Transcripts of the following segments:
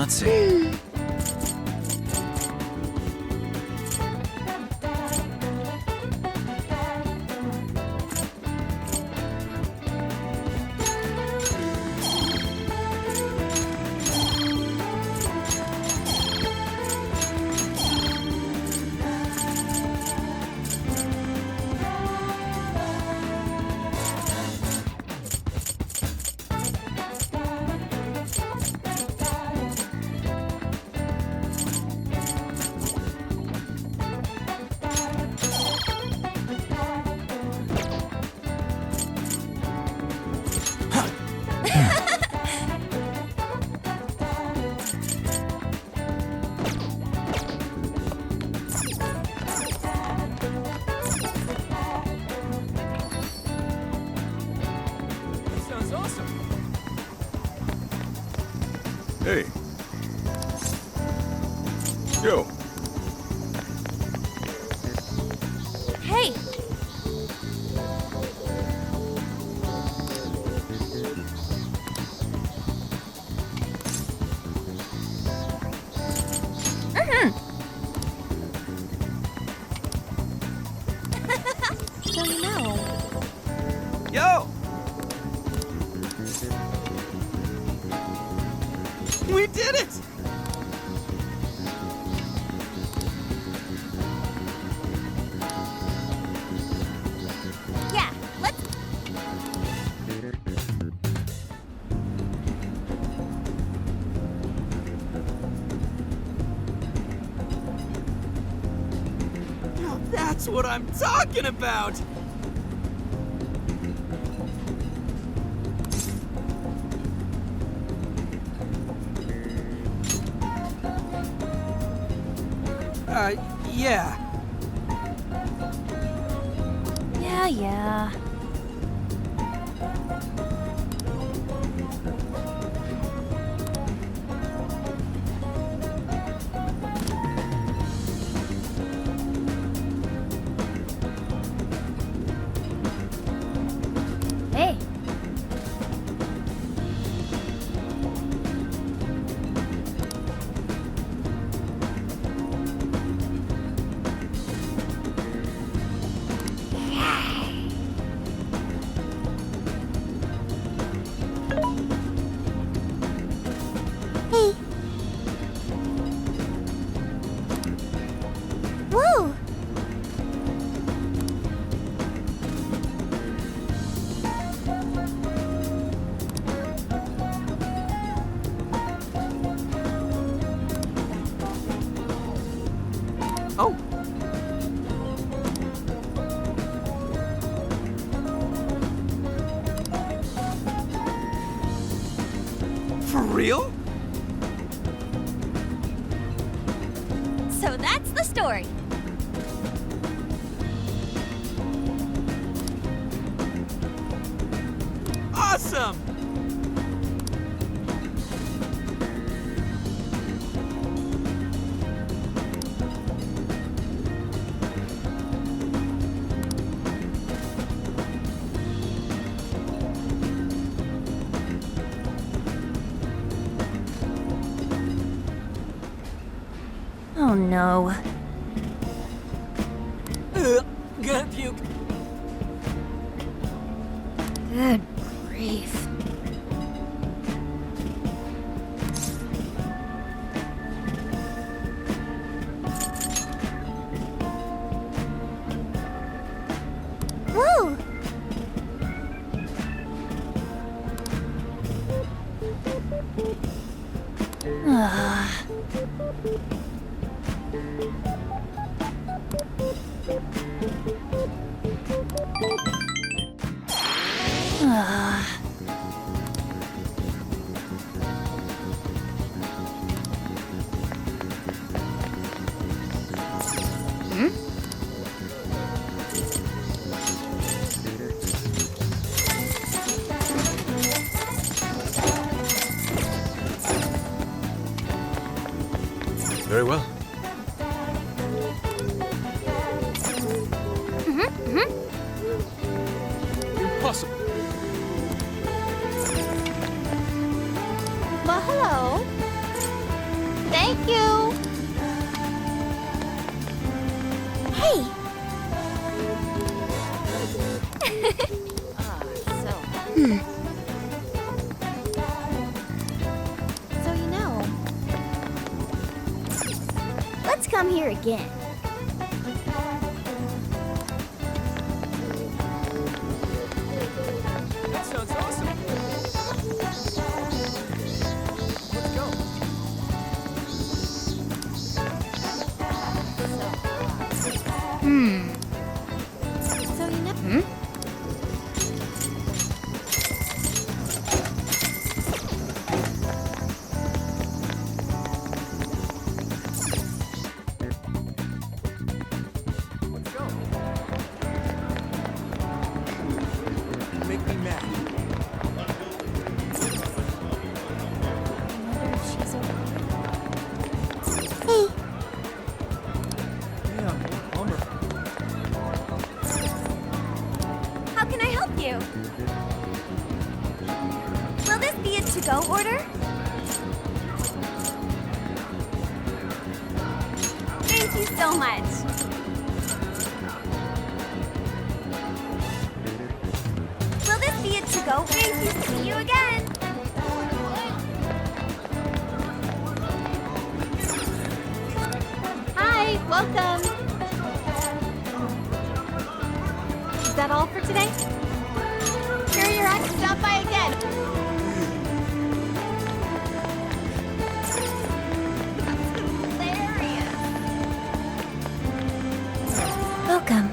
Let's see. Hey. Yo. Hey! So you know. Yo! We did it! Yeah, let's... Now that's what I'm talking about! Yeah. Yeah. Hey. Hey. Whoa. Oh. For real? So that's the story. Awesome! Oh no. Gonna puke. Good grief. Woo! Ah. Ah. Very well. Impossible. Well, hello. Thank you. Hey. So you know. Let's come here again. That sounds awesome. Let's go. So you know. Let's go. You make me mad. Hey. Yeah, bummer. How can I help you? Will this be a to-go order? Thank you so much. Will this be a to-go? Thank you. See you again. Hi, welcome. Is that all for today? Here you're at. Stop by again. Hilarious. Welcome.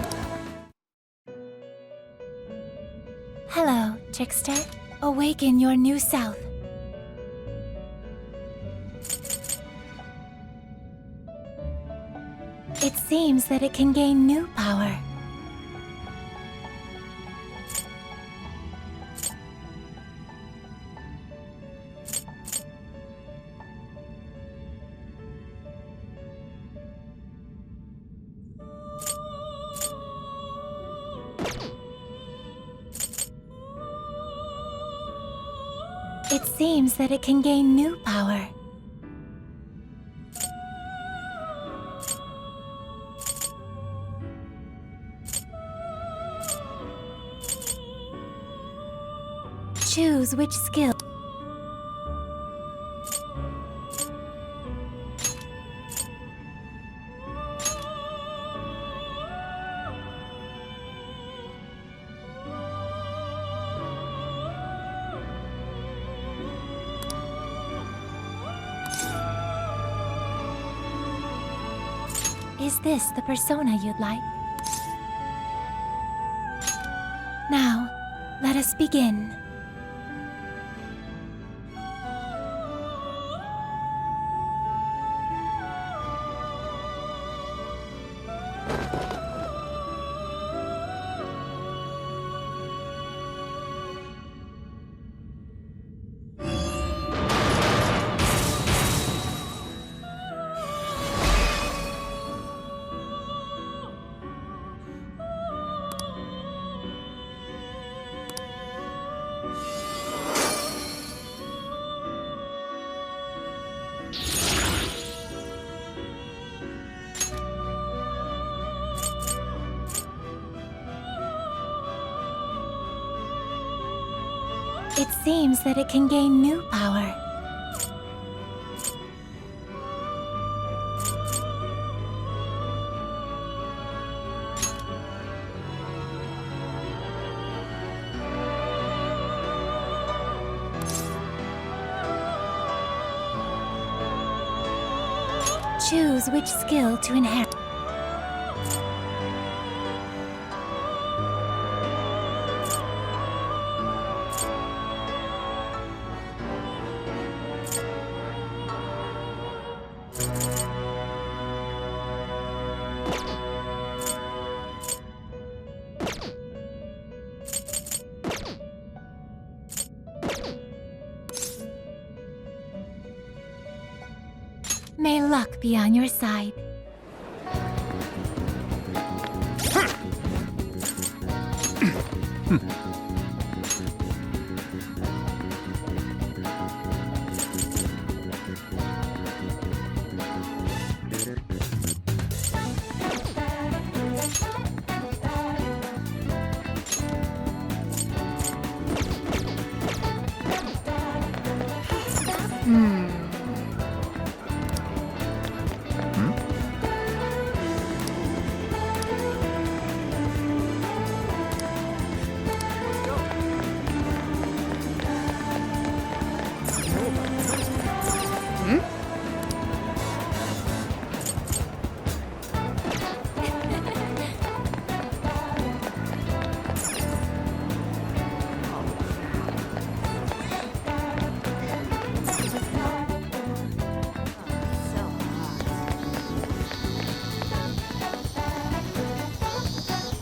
Hello, trickster. Awaken your new self. It seems that it can gain new power. It seems that it can gain new power. Choose which skill. Is this the persona you'd like? Now, let us begin. It seems that it can gain new power. Choose which skill to inherit. May luck be on your side.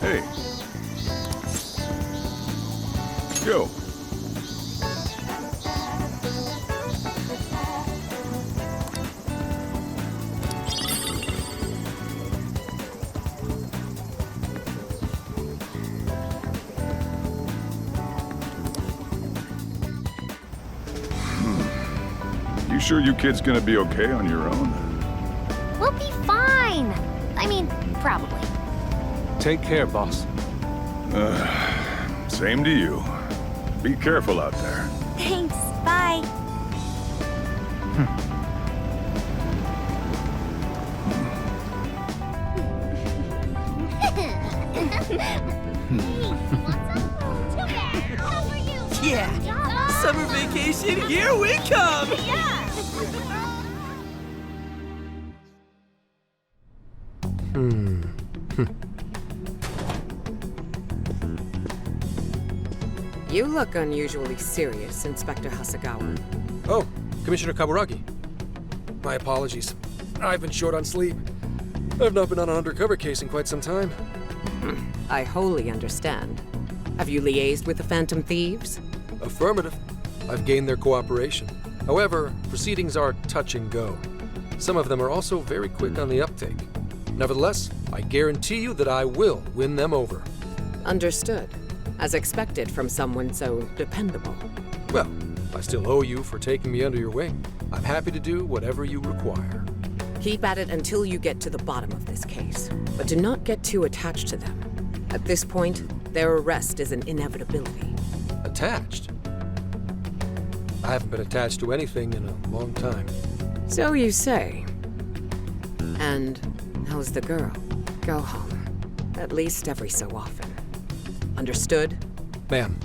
Hey. Go. You sure you kids gonna be okay on your own? We'll be fine. I mean, probably. Take care, boss. Same to you. Be careful out there. Thanks. Bye. Yeah. Summer vacation, here we come! You look unusually serious, Inspector Hasagawa. Oh, Commissioner Kaburagi. My apologies. I've been short on sleep. I've not been on an undercover case in quite some time. I wholly understand. Have you liaised with the Phantom Thieves? Affirmative. I've gained their cooperation. However, proceedings are touch and go. Some of them are also very quick on the uptake. Nevertheless, I guarantee you that I will win them over. Understood. As expected from someone so dependable. Well, I still owe you for taking me under your wing. I'm happy to do whatever you require. Keep at it until you get to the bottom of this case. But do not get too attached to them. At this point, their arrest is an inevitability. Attached? I haven't been attached to anything in a long time. So you say. And how's the girl? Go home. At least every so often. Understood? Ma'am.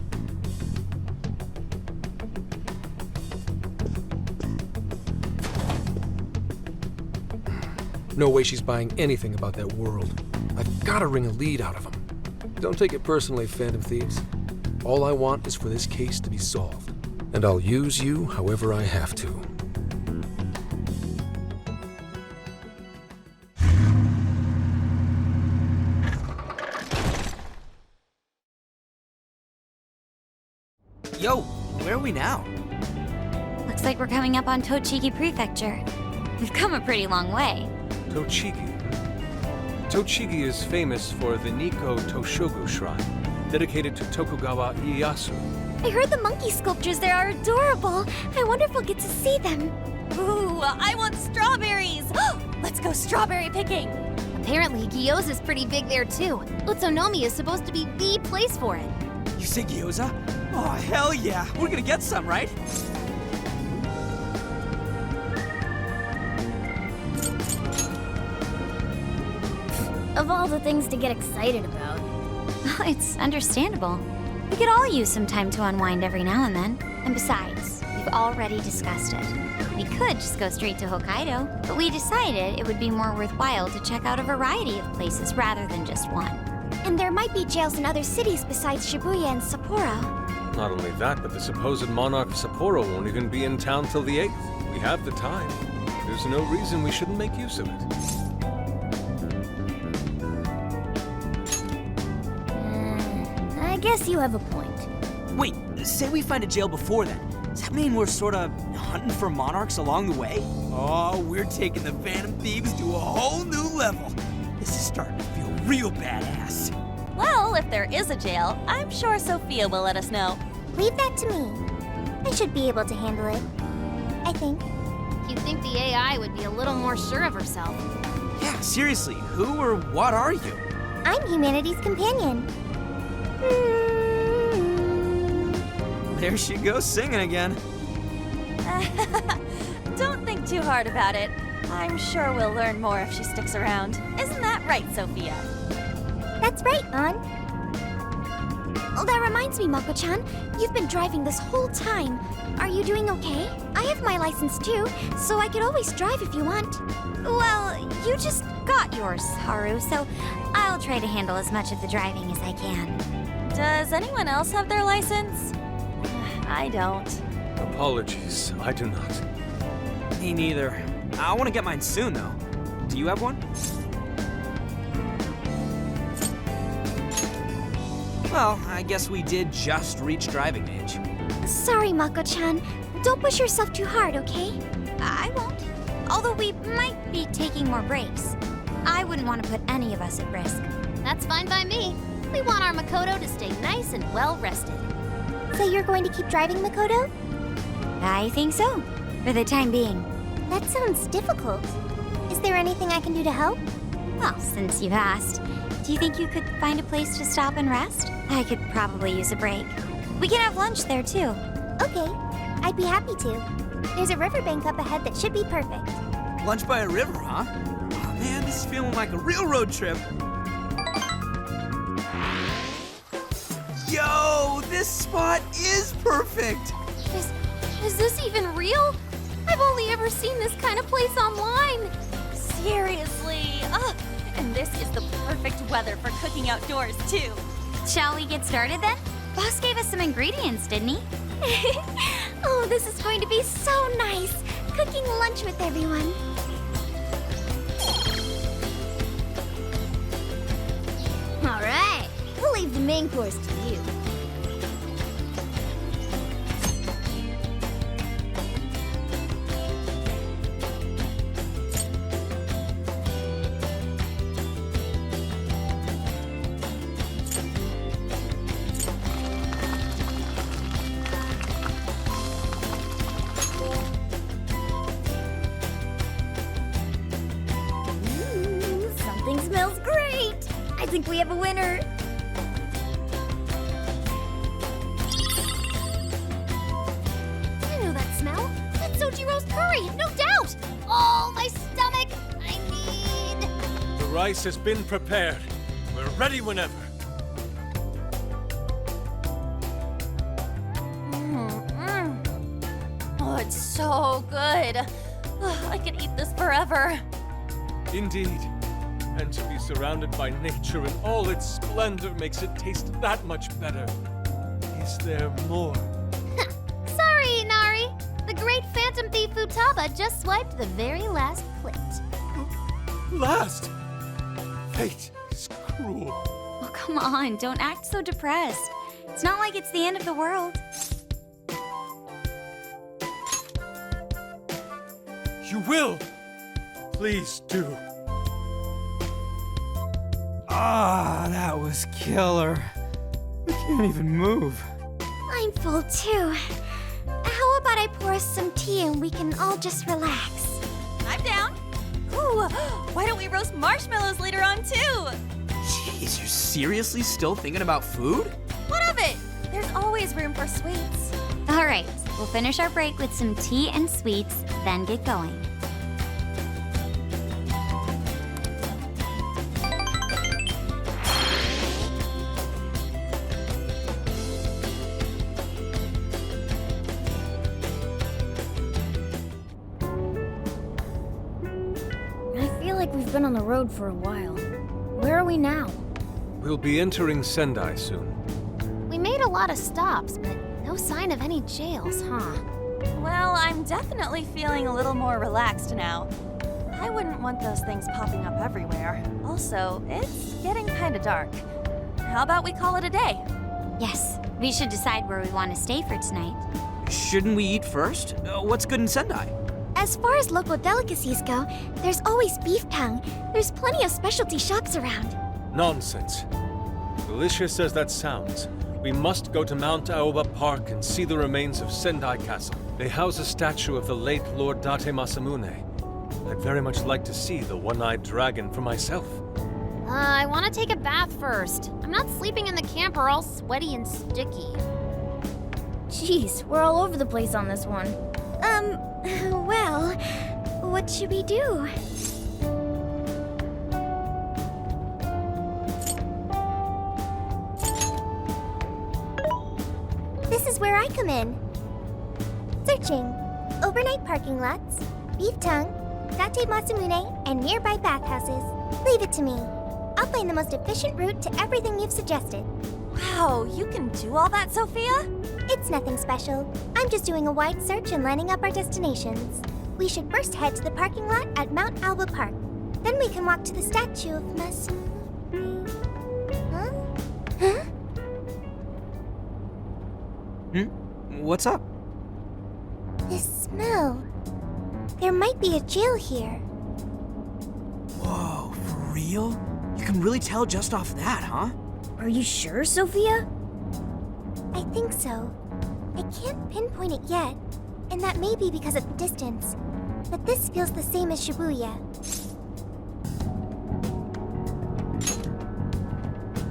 No way she's buying anything about that world. I've got to wring a lead out of them. Don't take it personally, Phantom Thieves. All I want is for this case to be solved. And I'll use you however I have to. Yo, where are we now? Looks like we're coming up on Tochigi Prefecture. We've come a pretty long way. Tochigi. Tochigi is famous for the Nikko Toshogu Shrine, dedicated to Tokugawa Ieyasu. I heard the monkey sculptures there are adorable. I wonder if we'll get to see them. Ooh, I want strawberries! Let's go strawberry picking! Apparently, gyoza's pretty big there too. Utsunomi is supposed to be the place for it. You say gyoza? Oh, hell yeah. We're gonna get some, right? Of all the things to get excited about. It's understandable. We could all use some time to unwind every now and then. And besides, we've already discussed it. We could just go straight to Hokkaido, but we decided it would be more worthwhile to check out a variety of places rather than just one. And there might be jails in other cities besides Shibuya and Sapporo. Not only that, but the supposed monarch of Sapporo won't even be in town till the 8th. We have the time. There's no reason we shouldn't make use of it. I guess you have a point. Wait, say we find a jail before then. Does that mean we're sorta hunting for monarchs along the way? Oh, we're taking the Phantom Thieves to a whole new level. This is starting to feel real badass. Well, if there is a jail, I'm sure Sophia will let us know. Leave that to me. I should be able to handle it. I think. You'd think the AI would be a little more sure of herself. Yeah, seriously, who or what are you? I'm humanity's companion. There she goes singing again. Don't think too hard about it. I'm sure we'll learn more if she sticks around. Isn't that right, Sophia? That's right, An. Oh, that reminds me, Mako-chan. You've been driving this whole time. Are you doing okay? I have my license too, so I could always drive if you want. Well, you just got yours, Haru, so I'll try to handle as much of the driving as I can. Does anyone else have their license? I don't. Apologies, I do not. Me neither. I want to get mine soon, though. Do you have one? Well, I guess we did just reach driving age. Sorry, Mako-chan. Don't push yourself too hard, okay? I won't. Although we might be taking more breaks. I wouldn't want to put any of us at risk. That's fine by me. We want our Makoto to stay nice and well rested. So you're going to keep driving, Makoto? I think so, for the time being. That sounds difficult. Is there anything I can do to help? Well, since you've asked, do you think you could find a place to stop and rest? I could probably use a break. We can have lunch there, too. Okay, I'd be happy to. There's a riverbank up ahead that should be perfect. Lunch by a river, huh? Oh man, this is feeling like a real road trip. Yo, this spot is perfect! Is this even real? I've only ever seen this kind of place online. Seriously? Ugh. And this is the perfect weather for cooking outdoors, too. Shall we get started then? Boss gave us some ingredients, didn't he? Oh, this is going to be so nice! Cooking lunch with everyone. All right, we'll leave the main course to you. Something smells great! I think we have a winner. I know that smell. That's Sojiro's curry, no doubt. Oh, my stomach. I need... The rice has been prepared. We're ready whenever. Oh, it's so good. Ugh, I could eat this forever. Indeed. And to be surrounded by nature in all its splendor makes it taste that much better. Is there more? Sorry, Inari. The great phantom thief Futaba just swiped the very last plate. Last! Fate is cruel. Oh, come on, don't act so depressed. It's not like it's the end of the world. You will! Please do. Ah, that was killer. I can't even move. I'm full too. How about I pour us some tea and we can all just relax? I'm down. Ooh, why don't we roast marshmallows later on, too? Jeez, you're seriously still thinking about food? What of it? There's always room for sweets. All right, we'll finish our break with some tea and sweets, then get going. I feel like we've been on the road for a while. Where are we now? We'll be entering Sendai soon. We made a lot of stops, but no sign of any jails, huh? Well, I'm definitely feeling a little more relaxed now. I wouldn't want those things popping up everywhere. Also, it's getting kind of dark. How about we call it a day? Yes, we should decide where we want to stay for tonight. Shouldn't we eat first? What's good in Sendai? As far as local delicacies go, there's always beef tongue. There's plenty of specialty shops around. Nonsense. Delicious as that sounds, we must go to Mount Aoba Park and see the remains of Sendai Castle. They house a statue of the late Lord Date Masamune. I'd very much like to see the one-eyed dragon for myself. I want to take a bath first. I'm not sleeping in the camper all sweaty and sticky. Jeez, we're all over the place on this one. Well, what should we do? This is where I come in. Searching. Overnight parking lots, beef tongue, Date Masamune, and nearby bathhouses. Leave it to me. I'll find the most efficient route to everything you've suggested. Wow, you can do all that, Sophia? It's nothing special. I'm just doing a wide search and lining up our destinations. We should first head to the parking lot at Mount Alba Park. Then we can walk to the statue of Masamune. Huh? Huh? What's up? This smell. There might be a jail here. Whoa, for real? You can really tell just off that, huh? Are you sure, Sophia? I think so. I can't pinpoint it yet, and that may be because of the distance. But this feels the same as Shibuya.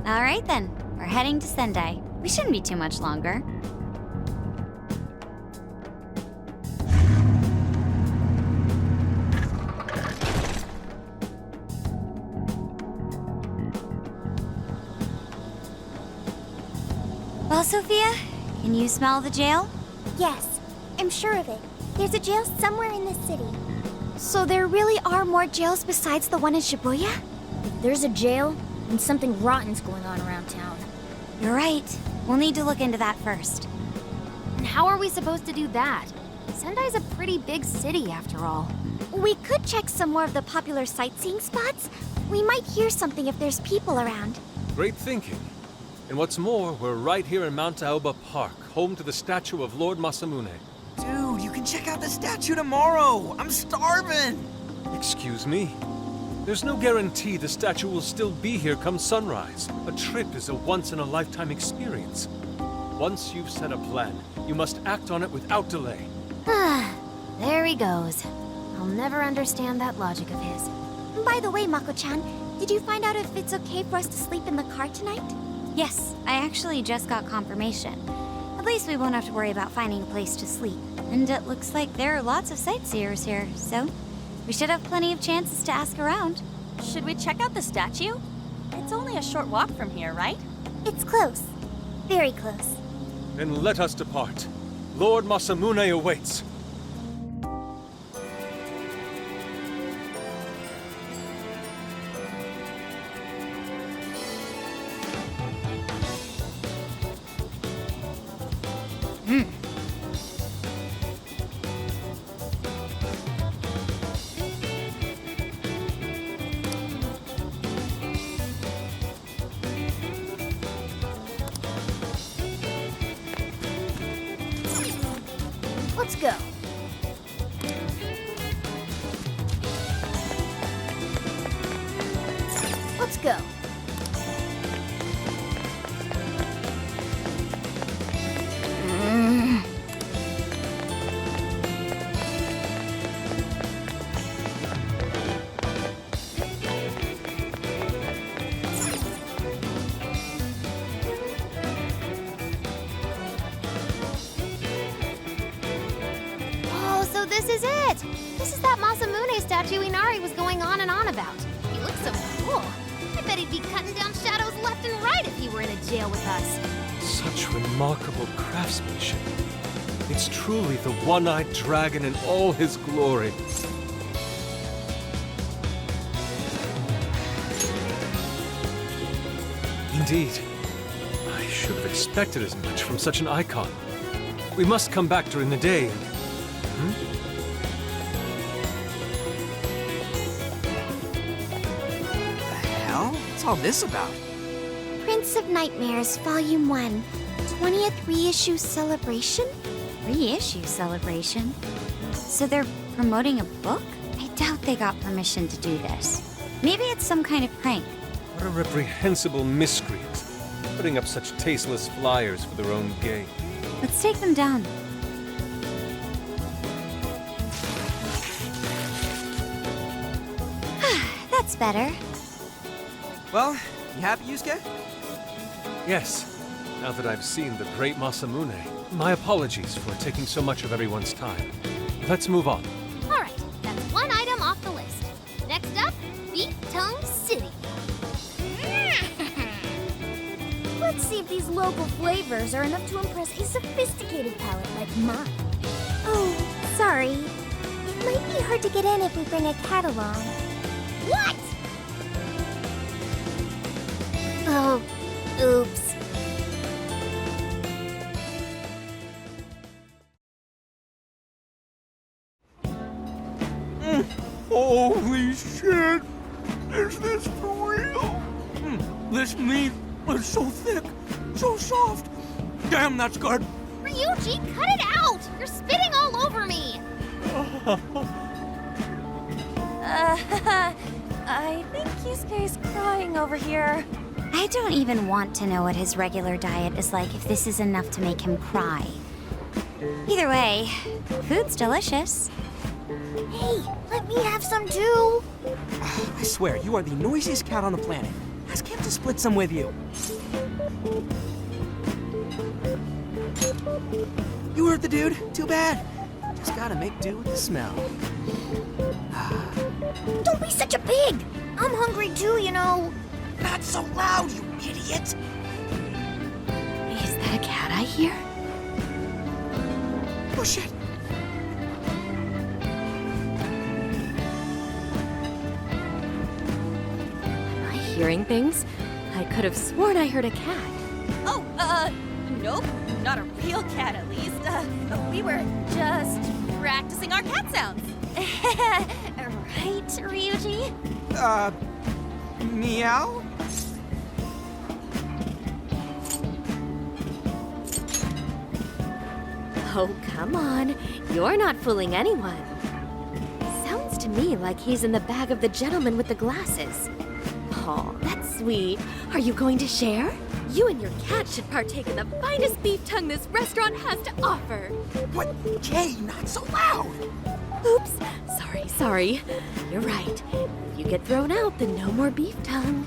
All right then, we're heading to Sendai. We shouldn't be too much longer. Well, Sophia, can you smell the jail? Yes, I'm sure of it. There's a jail somewhere in this city. So there really are more jails besides the one in Shibuya? If there's a jail, then something rotten's going on around town. You're right. We'll need to look into that first. And how are we supposed to do that? Sendai's a pretty big city, after all. We could check some more of the popular sightseeing spots. We might hear something if there's people around. Great thinking. And what's more, we're right here in Mount Aoba Park, home to the statue of Lord Masamune. Dude, you can check out the statue tomorrow. I'm starving. Excuse me? There's no guarantee the statue will still be here come sunrise. A trip is a once-in-a-lifetime experience. Once you've set a plan, you must act on it without delay. There he goes. I'll never understand that logic of his. By the way, Mako-chan, did you find out if it's okay for us to sleep in the car tonight? Yes, I actually just got confirmation. At least we won't have to worry about finding a place to sleep. And it looks like there are lots of sightseers here, so we should have plenty of chances to ask around. Should we check out the statue? It's only a short walk from here, right? It's close. Very close. Then let us depart. Lord Masamune awaits. Let's go. Let's go. Oh, so this is it! This is that Masamune statue Inari was going on and on about. He looks so cool. I bet he'd be cutting down shadows left and right if he were in a jail with us. Such remarkable craftsmanship. It's truly the one-eyed dragon in all his glory. Indeed. I should have expected as much from such an icon. We must come back during the day and... The hell? What's all this about? Prince of Nightmares, Volume 1. 20th reissue celebration? Reissue celebration? So they're promoting a book? I doubt they got permission to do this. Maybe it's some kind of prank. What a reprehensible miscreant, putting up such tasteless flyers for their own gain. Let's take them down. That's better. Well, you happy, Yusuke? Yes, now that I've seen the great Masamune, my apologies for taking so much of everyone's time. Let's move on. Alright, that's one item off the list. Next up, Beef Tongue City. Let's see if these local flavors are enough to impress a sophisticated palate like mine. Oh, sorry. It might be hard to get in if we bring a cat along. What? Oh, oops. Holy shit! Is this for real? This meat is so thick, so soft. Damn, that's good. Ryuji, cut it out! You're spitting all over me! I think Yusuke's crying over here. I don't even want to know what his regular diet is like if this is enough to make him cry. Either way, food's delicious. Hey, let me have some too. I swear, you are the noisiest cat on the planet. Ask him to split some with you. You heard the dude. Too bad. Just gotta make do with the smell. Don't be such a pig. I'm hungry too, you know. Not so loud, you idiot! Is that a cat I hear? Oh shit! Am I hearing things? I could have sworn I heard a cat. Oh, nope. Not a real cat, at least. We were just practicing our cat sounds. Right, Ryuji? Meow? Oh, come on. You're not fooling anyone. Sounds to me like he's in the bag of the gentleman with the glasses. Oh, that's sweet. Are you going to share? You and your cat should partake in the finest beef tongue this restaurant has to offer. What? Jay, not so loud! Oops. Sorry. You're right. If you get thrown out, then no more beef tongue.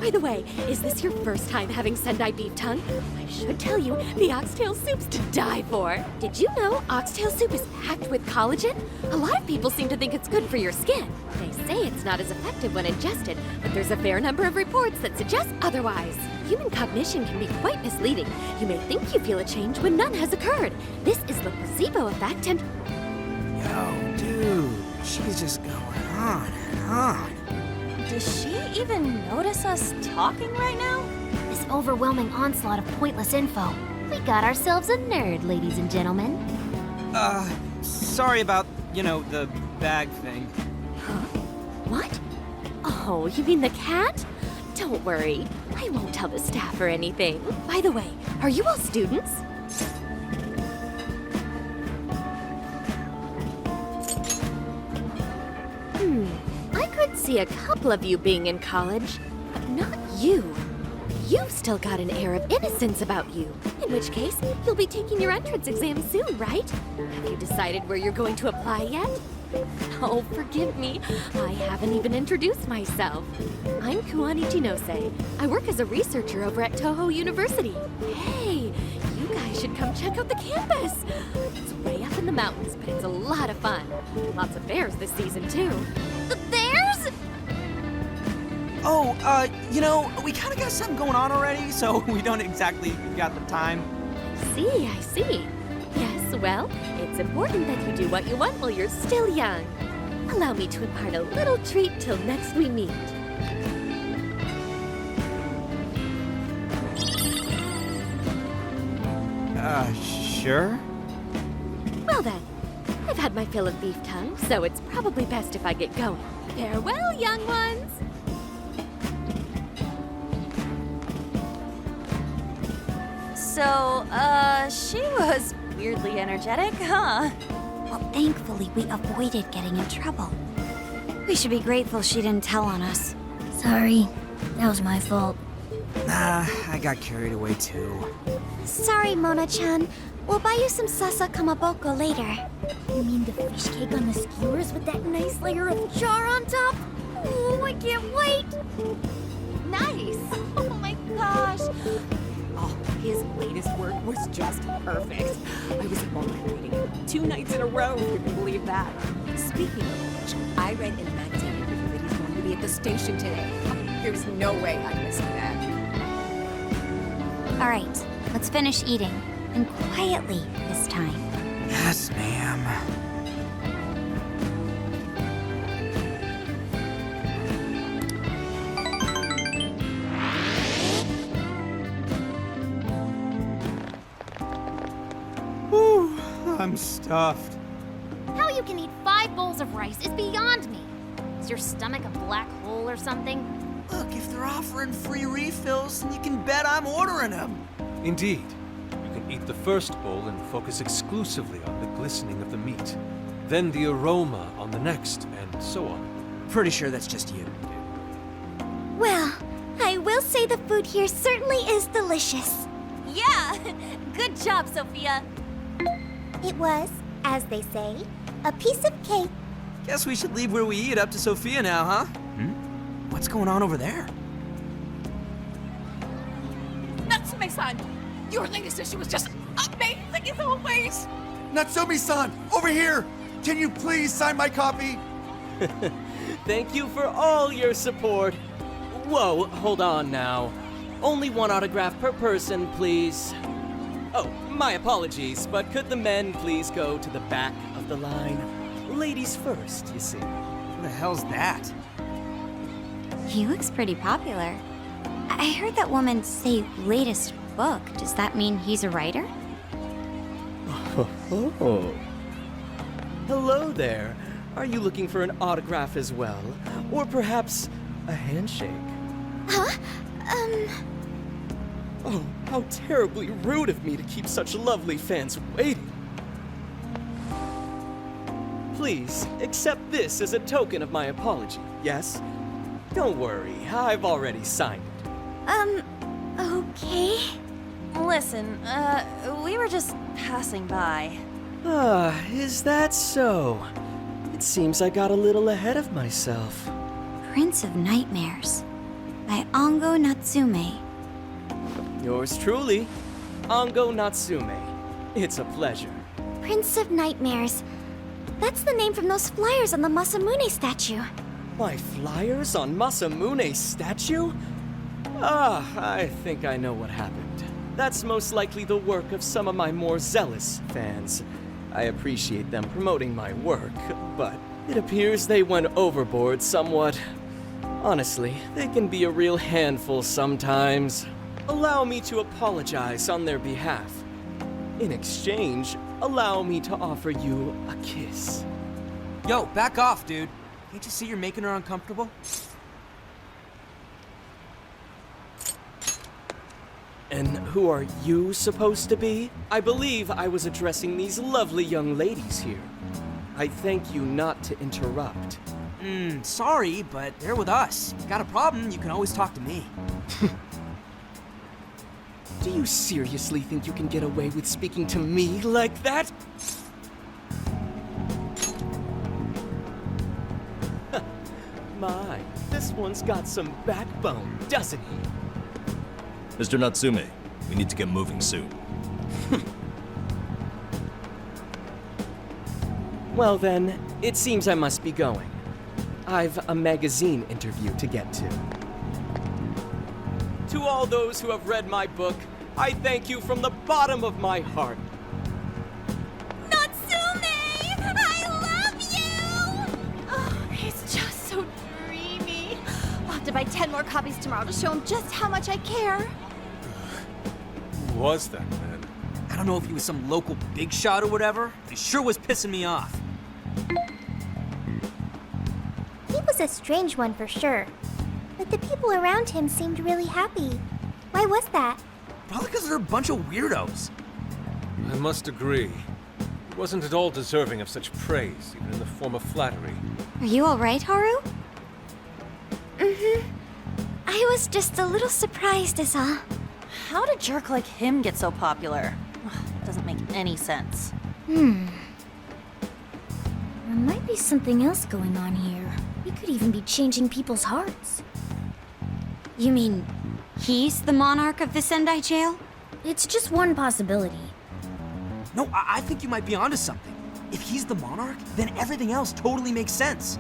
By the way, is this your first time having Sendai beef tongue? I should tell you, the oxtail soup's to die for. Did you know oxtail soup is packed with collagen? A lot of people seem to think it's good for your skin. They say it's not as effective when ingested, but there's a fair number of reports that suggest otherwise. Human cognition can be quite misleading. You may think you feel a change when none has occurred. This is the placebo effect and... Yo, dude, she's just going on and on. Does she even notice us talking right now? This overwhelming onslaught of pointless info. We got ourselves a nerd, ladies and gentlemen. Sorry about, the bag thing. Huh? What? Oh, you mean the cat? Don't worry. I won't tell the staff or anything. By the way, are you all students? I could see a couple of you being in college, but not you. You've still got an air of innocence about you. In which case, you'll be taking your entrance exam soon, right? Have you decided where you're going to apply yet? Oh, forgive me. I haven't even introduced myself. I'm Kuani Chinose. I work as a researcher over at Toho University. Hey, you guys should come check out the campus. It's way up in the mountains, but it's a lot of fun. Lots of bears this season, too. The bears? Oh, we kind of got something going on already, so we don't exactly got the time. I see. Yes, well, it's important that you do what you want while you're still young. Allow me to impart a little treat till next we meet. Sure? Well then, I've had my fill of beef tongue, so it's probably best if I get going. Farewell, young ones! So, she was weirdly energetic, huh? Well, thankfully, we avoided getting in trouble. We should be grateful she didn't tell on us. Sorry, that was my fault. Nah, I got carried away too. Sorry, Mona-chan. We'll buy you some sasa kamaboko later. You mean the fish cake on the skewers with that nice layer of char on top? Oh, I can't wait! Nice! Oh my gosh! Oh, His latest work was just perfect. I was home reading it 2 nights in a row, if you can believe that. Speaking of which, I read in the magazine interview that he's going to be at the station today. There's no way I'm missing that. All right, let's finish eating. And quietly this time. Yes, ma'am. Whew, I'm stuffed. How you can eat 5 bowls of rice is beyond me. Is your stomach a black hole or something? Look, if they're offering free refills, then you can bet I'm ordering them. Indeed. You can eat the first bowl and focus exclusively on the glistening of the meat. Then the aroma on the next, and so on. Pretty sure that's just you. Well, I will say the food here certainly is delicious. Yeah! Good job, Sophia. It was, as they say, a piece of cake. Guess we should leave where we eat up to Sophia now, huh? What's going on over there? Natsume-san, your latest issue was just amazing as always. Natsumi-san, over here! Can you please sign my copy? Thank you for all your support. Whoa, hold on now. Only 1 autograph per person, please. Oh, my apologies, but could the men please go to the back of the line? Ladies first, you see. Who the hell's that? He looks pretty popular. I heard that woman say latest book. Does that mean he's a writer? Oh. Hello there. Are you looking for an autograph as well? Or perhaps a handshake? Huh? Oh, how terribly rude of me to keep such lovely fans waiting. Please, accept this as a token of my apology, yes? Don't worry, I've already signed it. Okay. Listen, we were just passing by. Ah, is that so? It seems I got a little ahead of myself. Prince of Nightmares by Ango Natsume. Yours truly, Ango Natsume. It's a pleasure. Prince of Nightmares. That's the name from those flyers on the Masamune statue. My flyers on Masamune's statue? Ah, I think I know what happened. That's most likely the work of some of my more zealous fans. I appreciate them promoting my work, but it appears they went overboard somewhat. Honestly, they can be a real handful sometimes. Allow me to apologize on their behalf. In exchange, allow me to offer you a kiss. Yo, back off, dude. Can't you see you're making her uncomfortable? And who are you supposed to be? I believe I was addressing these lovely young ladies here. I thank you not to interrupt. Sorry, but they're with us. Got a problem, you can always talk to me. Do you seriously think you can get away with speaking to me like that? My, this one's got some backbone, doesn't he? Mr. Natsume, we need to get moving soon. Well then, it seems I must be going. I've a magazine interview to get to. To all those who have read my book, I thank you from the bottom of my heart. Natsume! I love you! Oh, he's just so dreamy. I'll have to buy 10 more copies tomorrow to show him just how much I care. Who was that man? I don't know if he was some local big shot or whatever, but he sure was pissing me off. He was a strange one for sure. But the people around him seemed really happy. Why was that? Probably because they're a bunch of weirdos. I must agree. He wasn't at all deserving of such praise, even in the form of flattery. Are you alright, Haru? I was just a little surprised is all. How did a jerk like him get so popular? Doesn't make any sense. There might be something else going on here. He could even be changing people's hearts. You mean he's the monarch of the Sendai jail? It's just one possibility. No, I think you might be onto something. If he's the monarch, then everything else totally makes sense.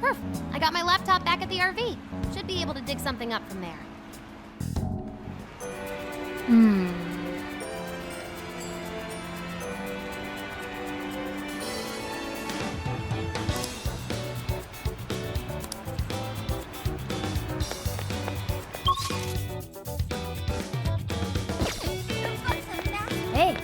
Perf, I got my laptop back at the RV. Should be able to dig something up from there. Hey.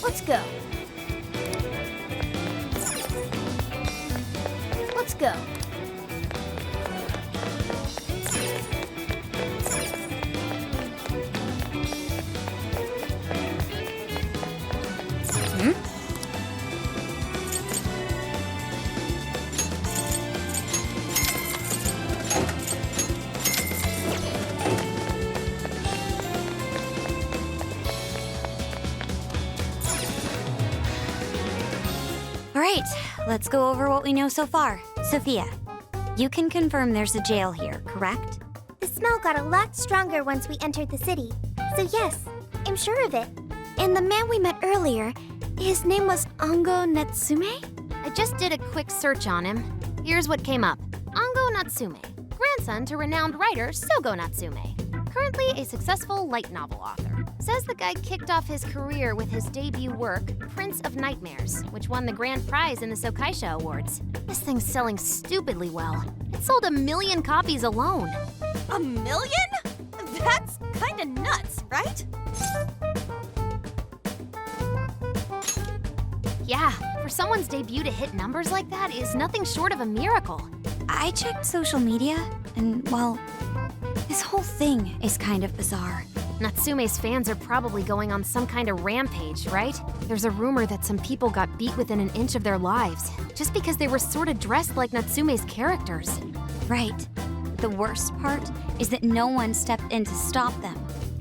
Let's go. Let's go. All right, let's go over what we know so far. Sophia, you can confirm there's a jail here, correct? The smell got a lot stronger once we entered the city. So yes, I'm sure of it. And the man we met earlier, his name was Ango Natsume? I just did a quick search on him. Here's what came up. Ango Natsume, grandson to renowned writer Sogo Natsume. Currently a successful light novel author. Says the guy kicked off his career with his debut work, Prince of Nightmares, which won the grand prize in the Sokaisha Awards. This thing's selling stupidly well. It sold 1 million copies alone. 1 million? That's kinda nuts, right? Yeah, for someone's debut to hit numbers like that is nothing short of a miracle. I checked social media, and well, this whole thing is kind of bizarre. Natsume's fans are probably going on some kind of rampage, right? There's a rumor that some people got beat within an inch of their lives, just because they were sort of dressed like Natsume's characters. Right. The worst part is that no one stepped in to stop them.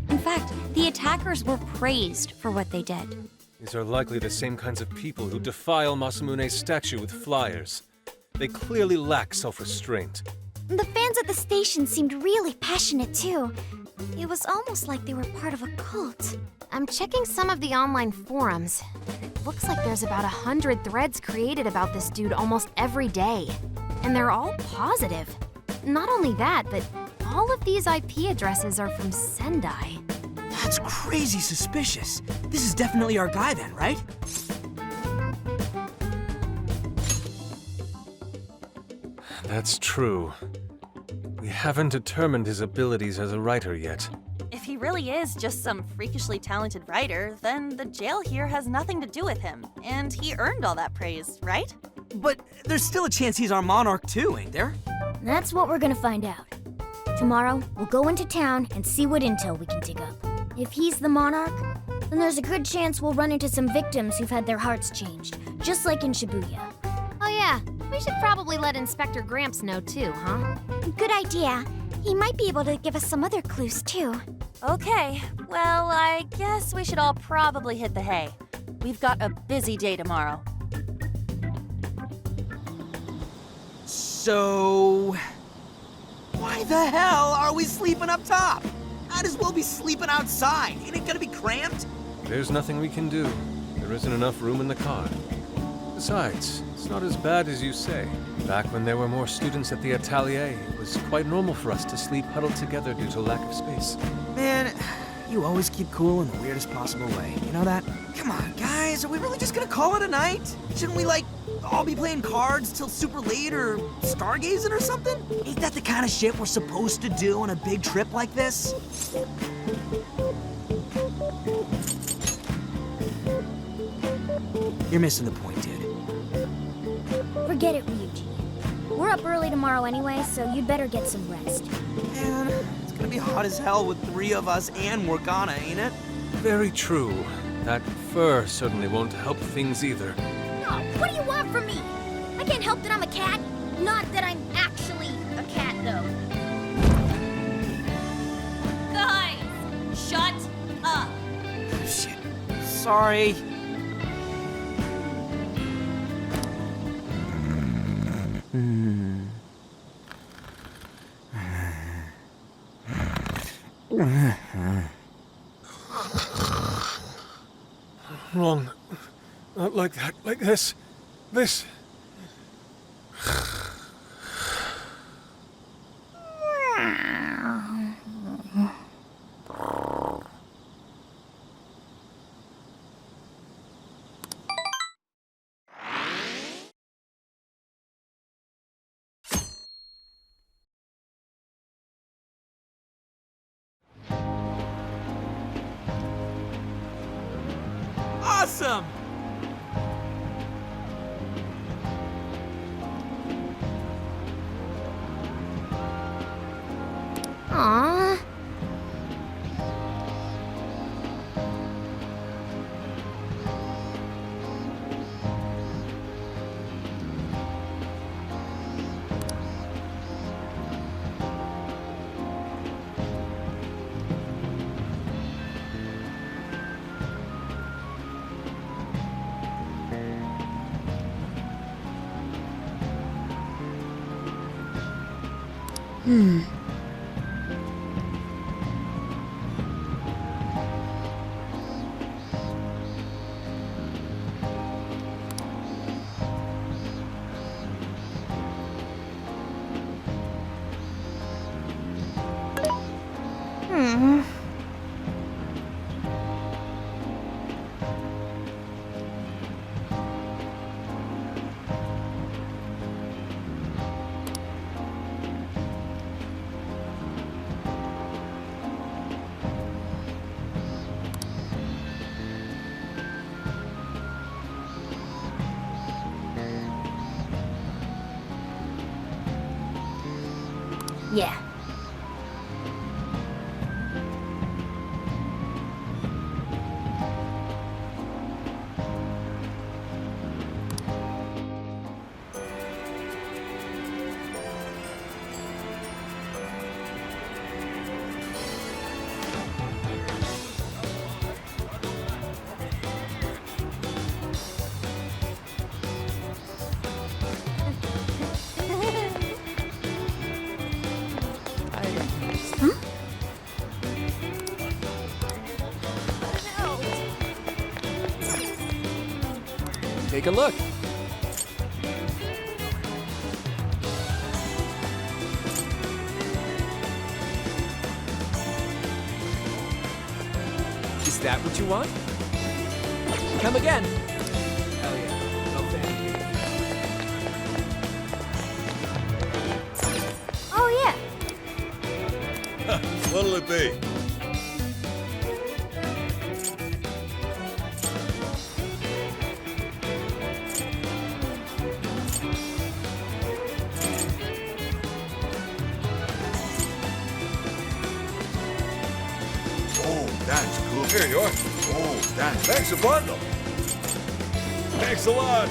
In fact, the attackers were praised for what they did. These are likely the same kinds of people who defile Masamune's statue with flyers. They clearly lack self-restraint. The fans at the station seemed really passionate too. It was almost like they were part of a cult. I'm checking some of the online forums. It looks like there's about 100 threads created about this dude almost every day. And they're all positive. Not only that, but all of these IP addresses are from Sendai. That's crazy suspicious. This is definitely our guy then, right? That's true. We haven't determined his abilities as a writer yet. If he really is just some freakishly talented writer, then the jail here has nothing to do with him, and he earned all that praise, right? But there's still a chance he's our monarch too, ain't there? That's what we're gonna find out. Tomorrow, we'll go into town and see what intel we can dig up. If he's the monarch, then there's a good chance we'll run into some victims who've had their hearts changed, just like in Shibuya. Oh yeah, we should probably let Inspector Gramps know too, huh? Good idea. He might be able to give us some other clues too. Okay, well, I guess we should all probably hit the hay. We've got a busy day tomorrow. So... why the hell are we sleeping up top? Might as well be sleeping outside. Ain't it gonna be cramped? There's nothing we can do. There isn't enough room in the car. Besides, it's not as bad as you say. Back when there were more students at the atelier, it was quite normal for us to sleep huddled together due to lack of space. Man, you always keep cool in the weirdest possible way. You know that? Come on, guys, are we really just gonna call it a night? Shouldn't we, like, all be playing cards till super late or stargazing or something? Ain't that the kind of shit we're supposed to do on a big trip like this? You're missing the point, dude. Forget it, Ryuji. We're up early tomorrow anyway, so you'd better get some rest. Man, it's gonna be hot as hell with 3 of us and Morgana, ain't it? Very true. That fur certainly won't help things either. Oh, what do you want from me? I can't help that I'm a cat. Not that I'm actually a cat, though. Guys, shut up. Shit. Sorry. Wrong. Not like that. Like this. This. Awesome! Aww. Yeah. Take a look. Is that what you want? Come again. Hell yeah. No thank you. Oh, yeah. What'll it be? That's cool. Here you are. Oh, that's... Thanks a bundle. Thanks a lot.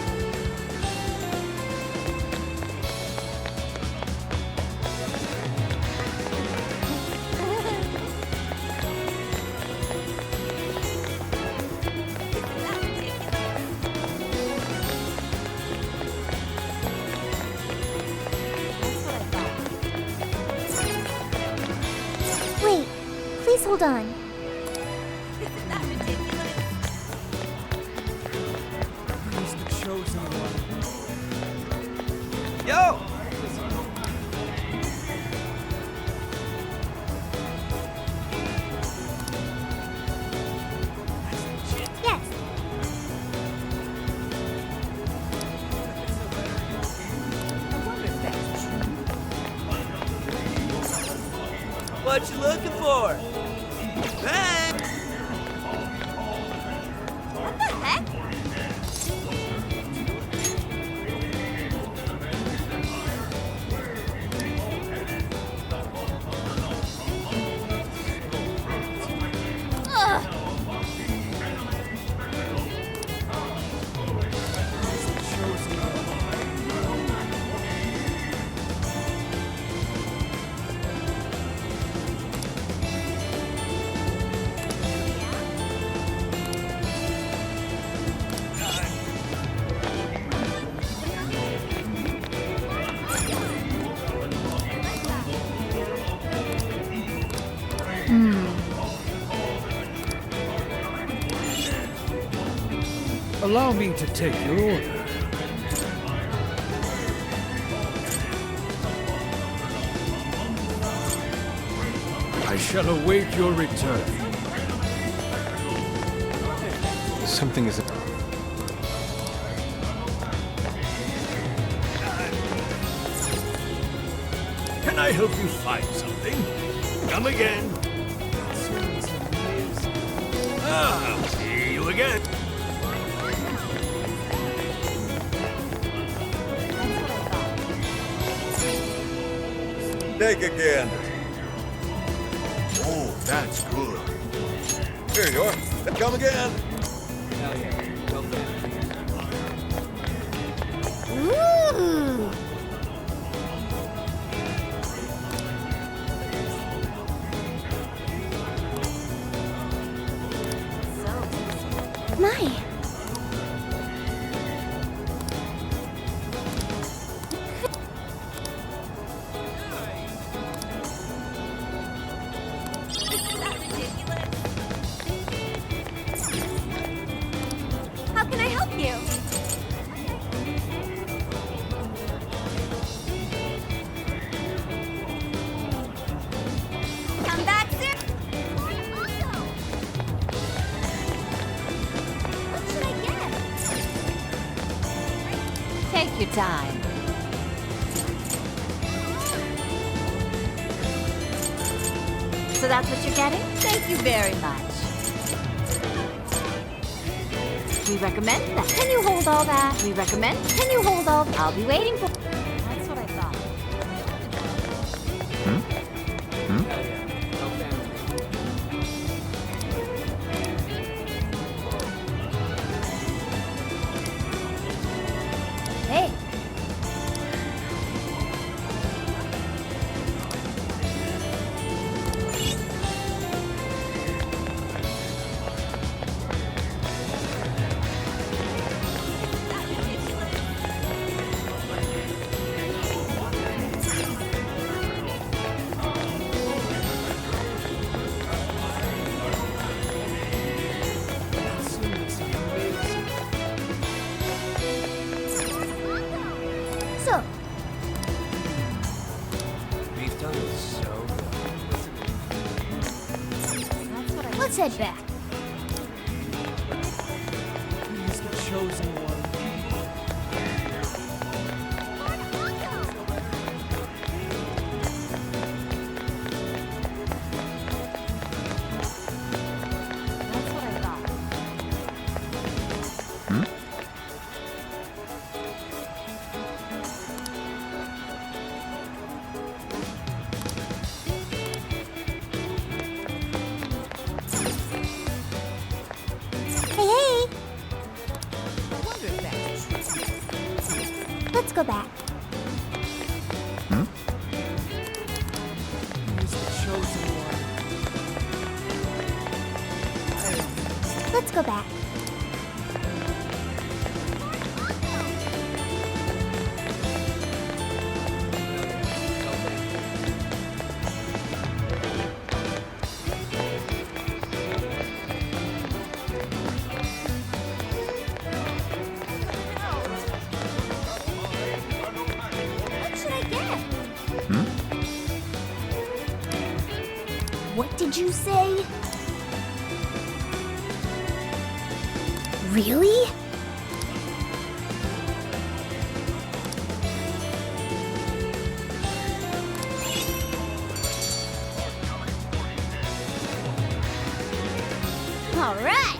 Wait, please hold on. Isn't that ridiculous? He's the chosen one. Yo! Yes. What you looking for? Thanks! What the heck? Allow me to take your order. I shall await your return. Something is... Can I help you find something? Come again. Ah, see you again. Take again. Oh, that's good. Here you are. Come again. Hell yeah. Well done. Ooh! My. How can I help you? Come back soon. What should I get? Take your time. So that's what you're getting? Thank you very much. We recommend that. Can you hold all that? We recommend. Can you hold all? I'll be waiting for. That's what I thought. Hell yeah. No family. Hey. So, Beef tongue is so good. let's head back. He's the chosen one. That's what I thought. Hey, hey! I wonder if that's Let's go back. He's the chosen one. Let's go back. What should I get? What did you say? Really? All right.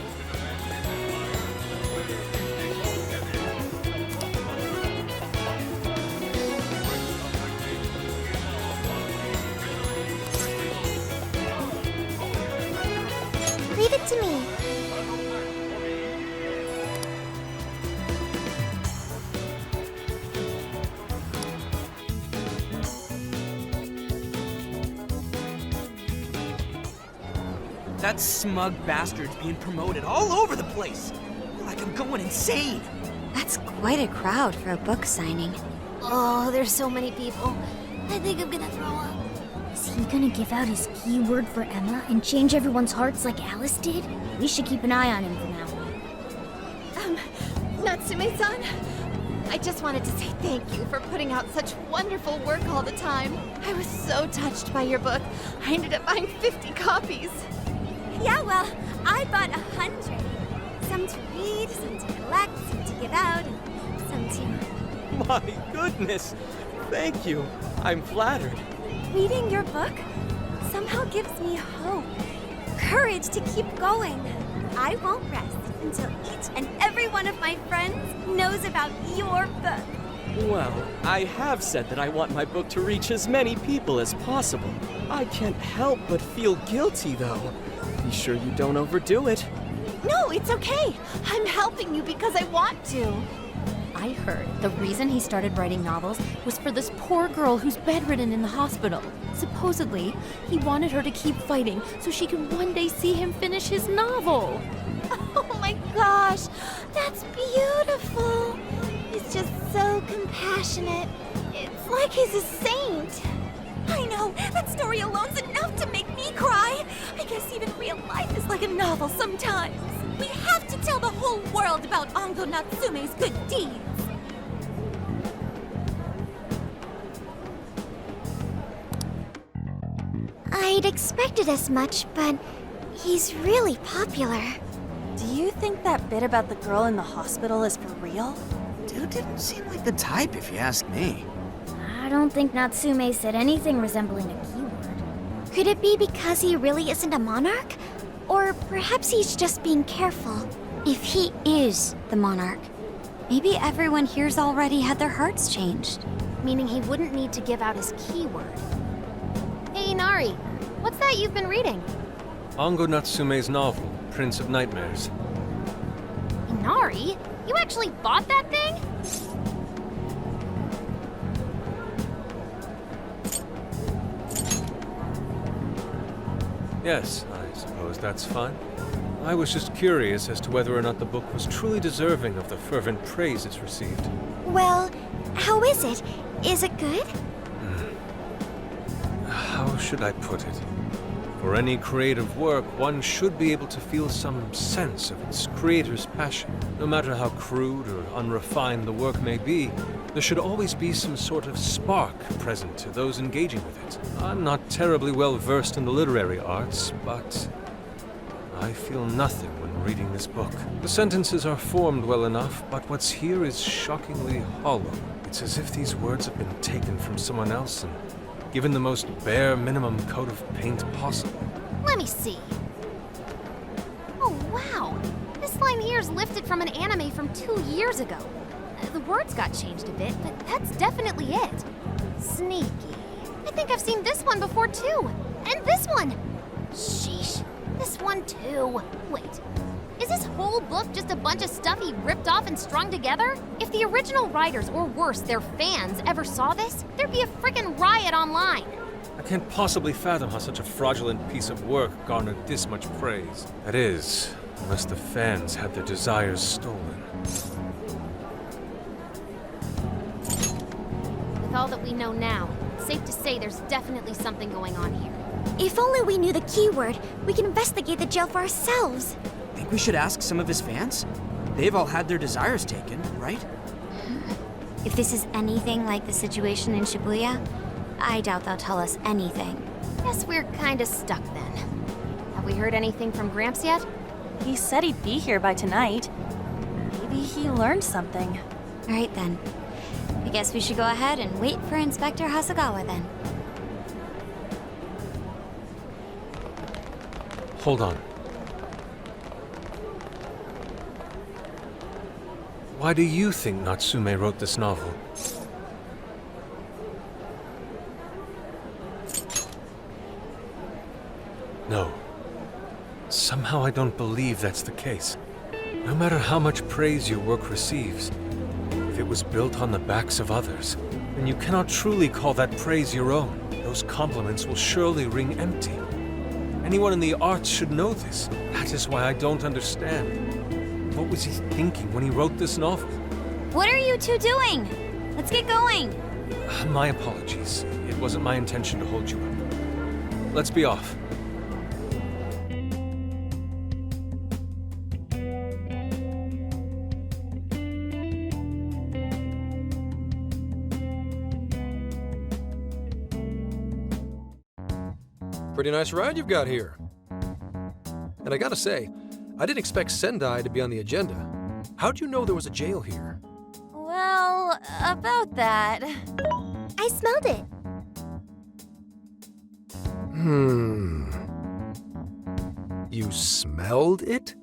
Leave it to me. That smug bastard's being promoted all over the place. Like I'm going insane. That's quite a crowd for a book signing. Oh, there's so many people. I think I'm gonna throw up. See he gonna give out his keyword for Emma and change everyone's hearts like Alice did? We should keep an eye on him for now. Natsume-san, I just wanted to say thank you for putting out such wonderful work all the time. I was so touched by your book. I ended up buying 50 copies. Yeah, well, I bought 100. Some to read, some to collect, some to give out, and some to... My goodness! Thank you. I'm flattered. Reading your book somehow gives me hope, courage to keep going. I won't rest until each and every one of my friends knows about your book. Well, I have said that I want my book to reach as many people as possible. I can't help but feel guilty, though. Be sure you don't overdo it. No, it's okay. I'm helping you because I want to. I heard the reason he started writing novels was for this poor girl who's bedridden in the hospital. Supposedly, he wanted her to keep fighting so she could one day see him finish his novel. Oh my gosh, that's beautiful. He's just so compassionate. It's like he's a saint. I know, that story alone's enough to make me cry. I guess even real life is like a novel sometimes. We have to tell the whole world about Ango Natsume's good deeds. I'd expected as much, but he's really popular. Do you think that bit about the girl in the hospital is for real? Dude didn't seem like the type, if you ask me. I don't think Natsume said anything resembling a keyword. Could it be because he really isn't a monarch? Or perhaps he's just being careful. If he is the monarch, maybe everyone here's already had their hearts changed. Meaning he wouldn't need to give out his keyword. Hey, Inari, what's that you've been reading? Ango Natsume's novel, Prince of Nightmares. Inari? You actually bought that thing? Yes, I suppose that's fine. I was just curious as to whether or not the book was truly deserving of the fervent praise it's received. Well, how is it? Is it good? How should I put it? For any creative work, one should be able to feel some sense of its creator's passion. No matter how crude or unrefined the work may be, there should always be some sort of spark present to those engaging with it. I'm not terribly well versed in the literary arts, but I feel nothing when reading this book. The sentences are formed well enough, but what's here is shockingly hollow. It's as if these words have been taken from someone else and given the most bare minimum coat of paint possible. Let me see. Oh, wow. This line here is lifted from an anime from 2 years ago. The words got changed a bit, but that's definitely it. Sneaky. I think I've seen this one before, too. And this one. Sheesh. This one, too. Wait. Is this whole book just a bunch of stuff he ripped off and strung together? If the original writers, or worse, their fans, ever saw this, there'd be a frickin' riot online. I can't possibly fathom how such a fraudulent piece of work garnered this much praise. That is, unless the fans had their desires stolen. With all that we know now, it's safe to say there's definitely something going on here. If only we knew the keyword, we can investigate the jail for ourselves. Think we should ask some of his fans? They've all had their desires taken, right? If this is anything like the situation in Shibuya, I doubt they'll tell us anything. Guess we're kinda stuck then. Have we heard anything from Gramps yet? He said he'd be here by tonight. Maybe he learned something. All right then. I guess we should go ahead and wait for Inspector Hasagawa then. Hold on. Why do you think Natsume wrote this novel? No. Somehow I don't believe that's the case. No matter how much praise your work receives, if it was built on the backs of others, then you cannot truly call that praise your own. Those compliments will surely ring empty. Anyone in the arts should know this. That is why I don't understand. What was he thinking when he wrote this novel? What are you two doing? Let's get going. My apologies. It wasn't my intention to hold you up. let's be off. Pretty nice ride you've got here. And I gotta say, I didn't expect Sendai to be on the agenda. How'd you know there was a jail here? Well, about that. I smelled it. You smelled it?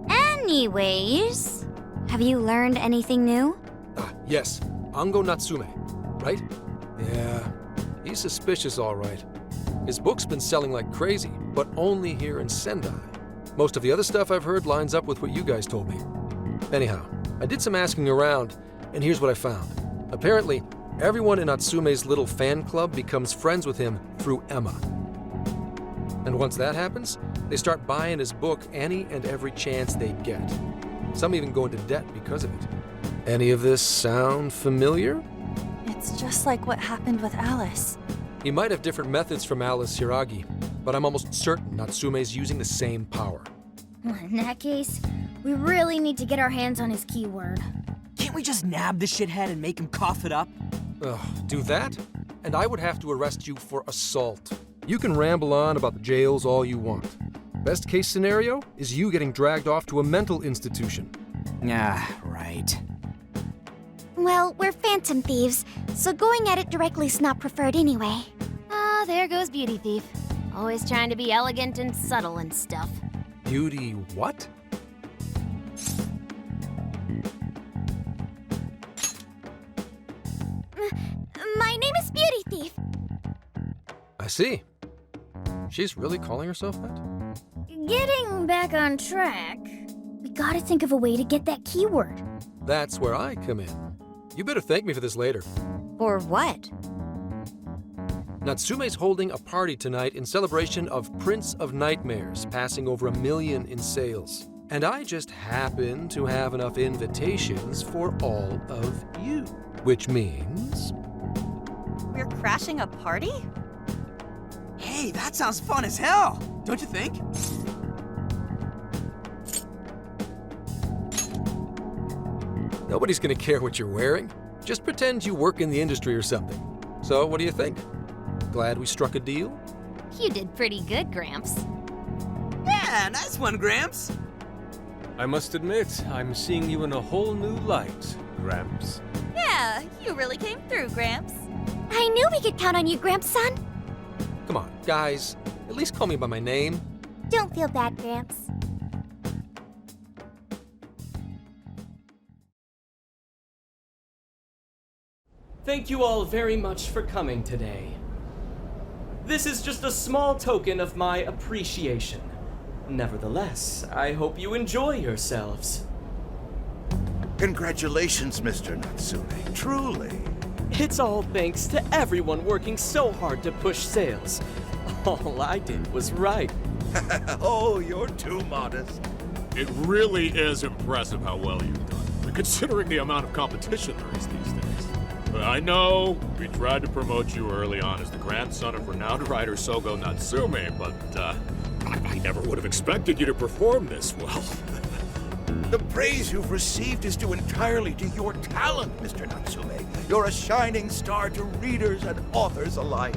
Anyways, have you learned anything new? Yes. Ango Natsume, right? Yeah, he's suspicious all right. His book's been selling like crazy, but only here in Sendai. Most of the other stuff I've heard lines up with what you guys told me. Anyhow, I did some asking around, and here's what I found. Apparently, everyone in Natsume's little fan club becomes friends with him through Emma. And once that happens, they start buying his book any and every chance they get. Some even go into debt because of it. Any of this sound familiar? It's just like what happened with Alice. He might have different methods from Alice Hiragi, but I'm almost certain Natsume's using the same power. In that case, we really need to get our hands on his keyword. Can't we just nab the shithead and make him cough it up? Do that? And I would have to arrest you for assault. You can ramble on about the jails all you want. Best case scenario is you getting dragged off to a mental institution. Right. Well, we're phantom thieves, so going at it directly's not preferred anyway. Ah, there goes Beauty Thief. Always trying to be elegant and subtle and stuff. Beauty what? My name is Beauty Thief. I see. She's really calling herself that? Getting back on track, we gotta think of a way to get that keyword. That's where I come in. You better thank me for this later. For what? Natsume's holding a party tonight in celebration of Prince of Nightmares passing over 1 million in sales. And I just happen to have enough invitations for all of you. Which means... We're crashing a party? Hey, that sounds fun as hell, don't you think? Nobody's gonna care what you're wearing. Just pretend you work in the industry or something. So, what do you think? Glad we struck a deal? You did pretty good, Gramps. Yeah, nice one, Gramps. I must admit, I'm seeing you in a whole new light, Gramps. Yeah, you really came through, Gramps. I knew we could count on you, Gramps-son. Come on, guys. At least call me by my name. Don't feel bad, Gramps. Thank you all very much for coming today. This is just a small token of my appreciation. Nevertheless, I hope you enjoy yourselves. Congratulations, Mr. Natsume. Truly. It's all thanks to everyone working so hard to push sales. All I did was write. Oh, you're too modest. It really is impressive how well you've done, considering the amount of competition there is these days. I know we tried to promote you early on as the grandson of renowned writer Sogo Natsume, but I never would have expected you to perform this well. The praise you've received is due entirely to your talent, Mr. Natsume. You're a shining star to readers and authors alike.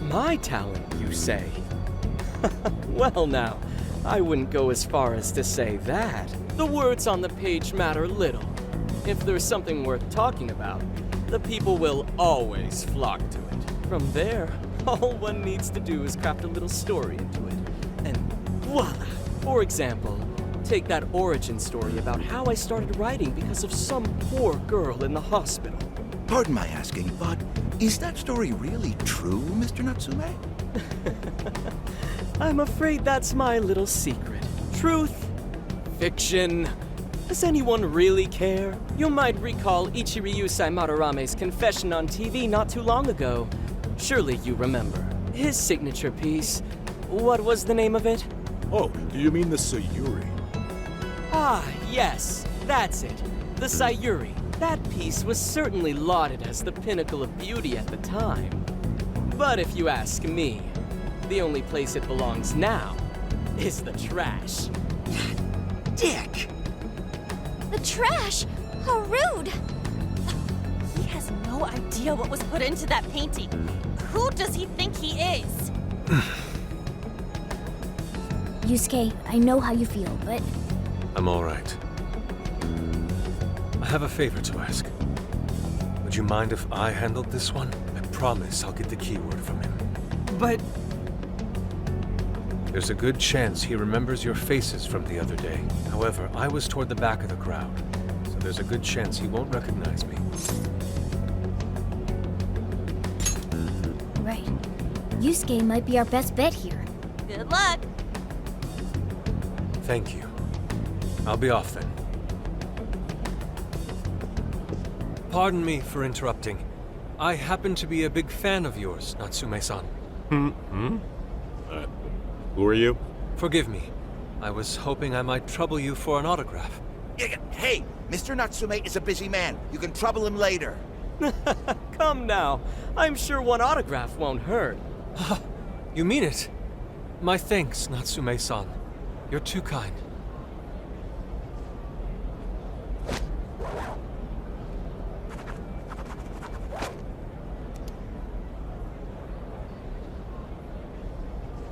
My talent, you say? Well now, I wouldn't go as far as to say that. The words on the page matter little. If there's something worth talking about, the people will always flock to it. From there, all one needs to do is craft a little story into it. And voila! For example, take that origin story about how I started writing because of some poor girl in the hospital. Pardon my asking, but is that story really true, Mr. Natsume? I'm afraid that's my little secret. Truth, fiction. Does anyone really care? You might recall Ichiryu Saimarame's confession on TV not too long ago. Surely you remember. His signature piece. What was the name of it? Oh, do you mean the Sayuri? Ah, yes, that's it. The Sayuri. That piece was certainly lauded as the pinnacle of beauty at the time. But if you ask me, The only place it belongs now is the trash. Dick! The trash? How rude! He has no idea what was put into that painting. Who does he think he is? Yusuke, I know how you feel, but I'm all right. I have a favor to ask. Would you mind if I handled this one? I promise I'll get the keyword from him. But There's a good chance he remembers your faces from the other day. However, I was toward the back of the crowd, so there's a good chance he won't recognize me. right. Yusuke might be our best bet here. Good luck. Thank you. I'll be off then. Pardon me for interrupting. I happen to be a big fan of yours, Natsume-san. Who are you? Forgive me. I was hoping I might trouble you for an autograph. Hey, Mr. Natsume is a busy man. You can trouble him later. Come now. I'm sure one autograph won't hurt. You mean it? My thanks, Natsume-san. You're too kind.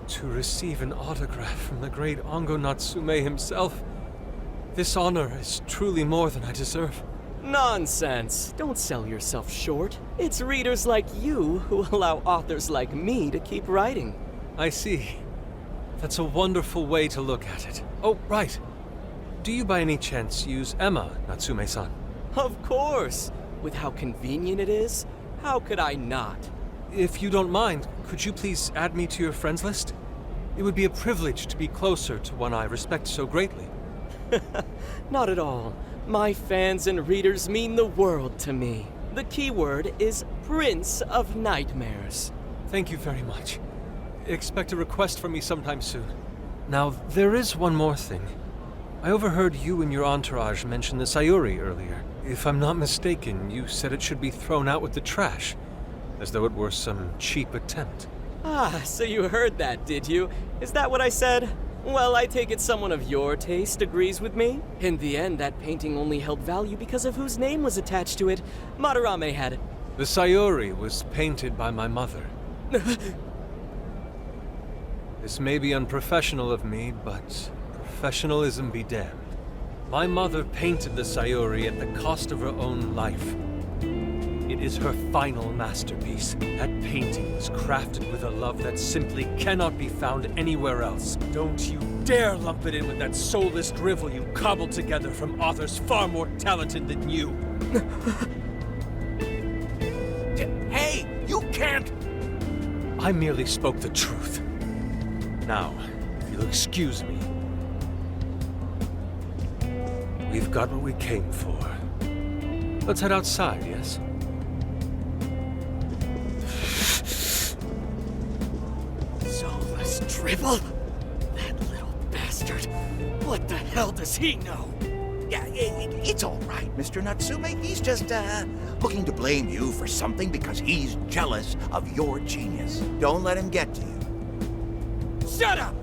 To receive an autograph from the great Ongo Natsume himself, this honor is truly more than I deserve. Nonsense. Don't sell yourself short. It's readers like you who allow authors like me to keep writing. I see. That's a wonderful way to look at it. Oh, right. Do you by any chance use Emma, Natsume-san? Of course. With how convenient it is, how could I not? If you don't mind, could you please add me to your friends list? It would be a privilege to be closer to one I respect so greatly. Not at all. My fans and readers mean the world to me. The keyword is Prince of Nightmares. Thank you very much. Expect a request from me sometime soon. Now, there is one more thing. I overheard you and your entourage mention the Sayuri earlier. If I'm not mistaken, you said it should be thrown out with the trash, as though it were some cheap attempt. Ah, so you heard that, did you? Is that what I said? Well, I take it someone of your taste agrees with me. In the end, that painting only held value because of whose name was attached to it. Madarame had it. The Sayuri was painted by my mother. This may be unprofessional of me, but professionalism be damned. My mother painted the Sayuri at the cost of her own life. It is her final masterpiece. That painting was crafted with a love that simply cannot be found anywhere else. Don't you dare lump it in with that soulless drivel you cobbled together from authors far more talented than you. Hey, you can't! I merely spoke the truth. Now, if you'll excuse me. We've got what we came for. Let's head outside, yes? Soulless drivel? That little bastard. What the hell does he know? Yeah, it's all right, Mr. Natsume. He's just, looking to blame you for something because he's jealous of your genius. Don't let him get to you. Shut up!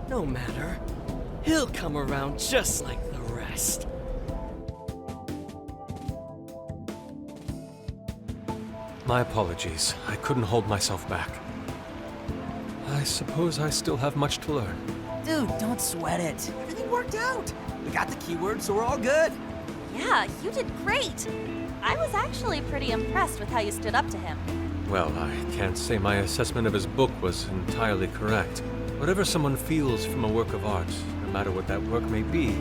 No matter. He'll come around just like the rest. My apologies. I couldn't hold myself back. I suppose I still have much to learn. dude, don't sweat it. Everything worked out. We got the keyword, so we're all good. Yeah, you did great. I was actually pretty impressed with how you stood up to him. Well, I can't say my assessment of his book was entirely correct. Whatever someone feels from a work of art, no matter what that work may be,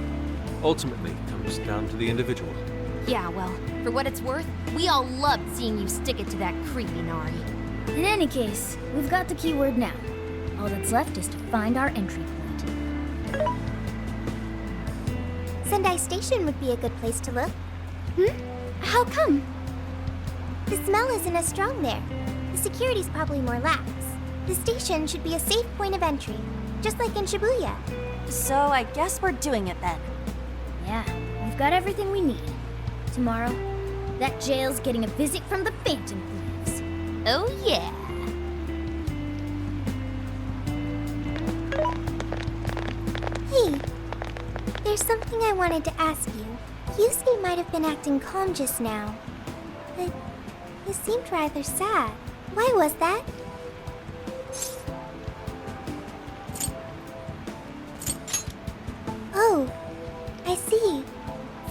ultimately comes down to the individual. Yeah, well, for what it's worth, we all loved seeing you stick it to that creepy Nari. In any case, we've got the keyword now. All that's left is to find our entry point. Sendai Station would be a good place to look. How come? The smell isn't as strong there. The security's probably more lax. The station should be a safe point of entry, just like in Shibuya. So I guess we're doing it then. Yeah, we've got everything we need. Tomorrow, That jail's getting a visit from the Phantom Thieves. Oh yeah. Hey, there's something I wanted to ask you. Yusuke might have been acting calm just now, but he seemed rather sad. Why was that? Oh, I see.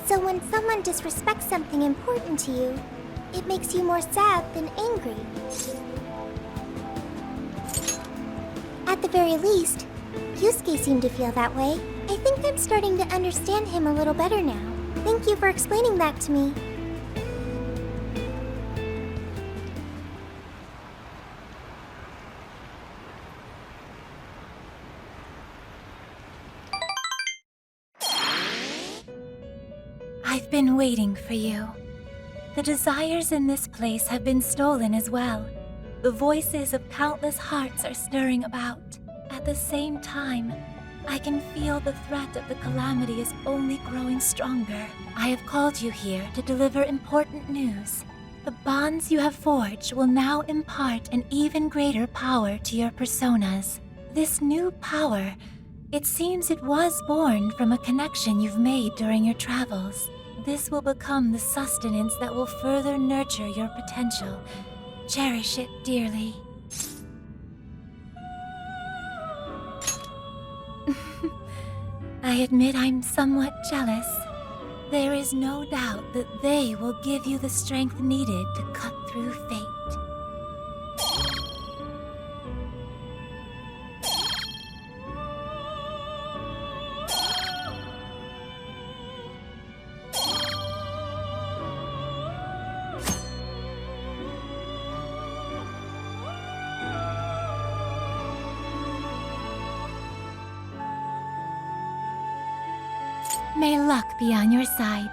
So when someone disrespects something important to you, it makes you more sad than angry. At the very least, Yusuke seemed to feel that way. I think I'm starting to understand him a little better now. Thank you for explaining that to me. I've been waiting for you. The desires in this place have been stolen as well. The voices of countless hearts are stirring about. At the same time, I can feel the threat of the calamity is only growing stronger. I have called you here to deliver important news. The bonds you have forged will now impart an even greater power to your personas. This new power, it seems it was born from a connection you've made during your travels. This will become the sustenance that will further nurture your potential. Cherish it dearly. I admit I'm somewhat jealous. There is no doubt that they will give you the strength needed to cut through fate. May luck be on your side.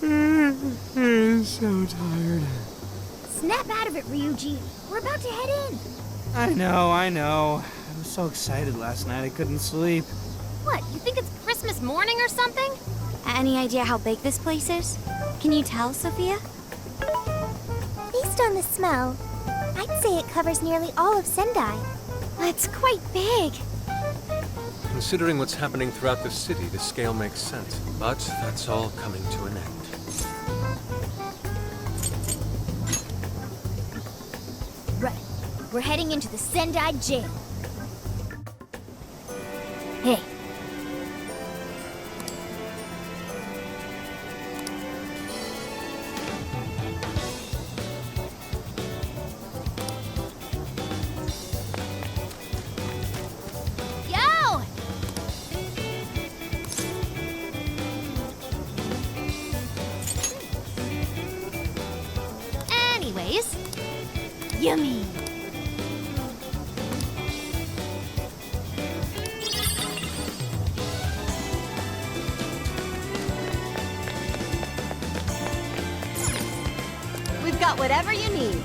I'm so tired. Snap out of it, Ryuji. We're about to head in. I know. I was so excited last night I couldn't sleep. What, you think it's Christmas morning or something? Any idea how big this place is? Can you tell, Sophia? Based on the smell, I'd say it covers nearly all of Sendai. It's quite big. Considering what's happening throughout the city, the scale makes sense. But that's all coming to an end. Right. We're heading into the Sendai jail. Hey. Yo! Anyways. Yummy. We've got whatever you need.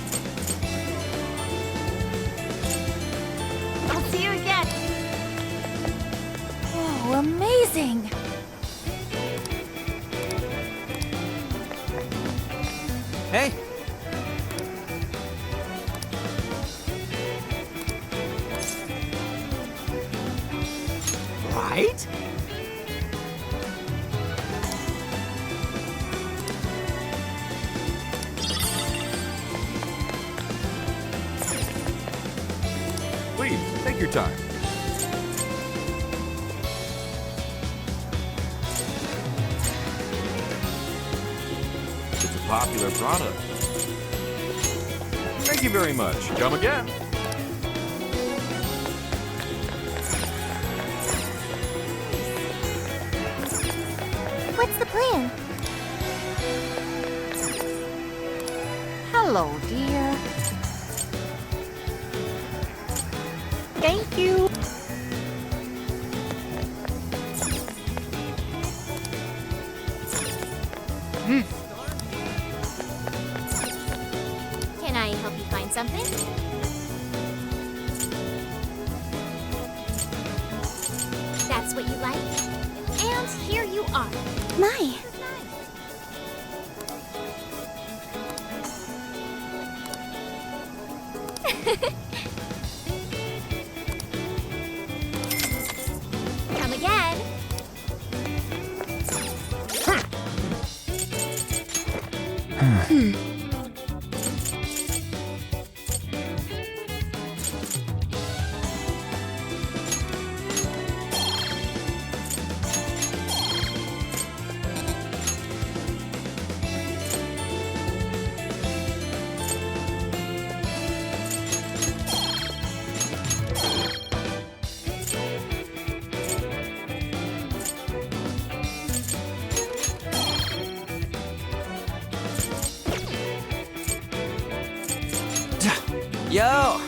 I'll see you again. Oh, amazing! Hey. Right? Please, take your time. It's a popular product. Thank you very much. Come again. What's the plan? Hello, dear. Thank you. I help you find something? That's what you like? And here you are. My. Come again. Yo,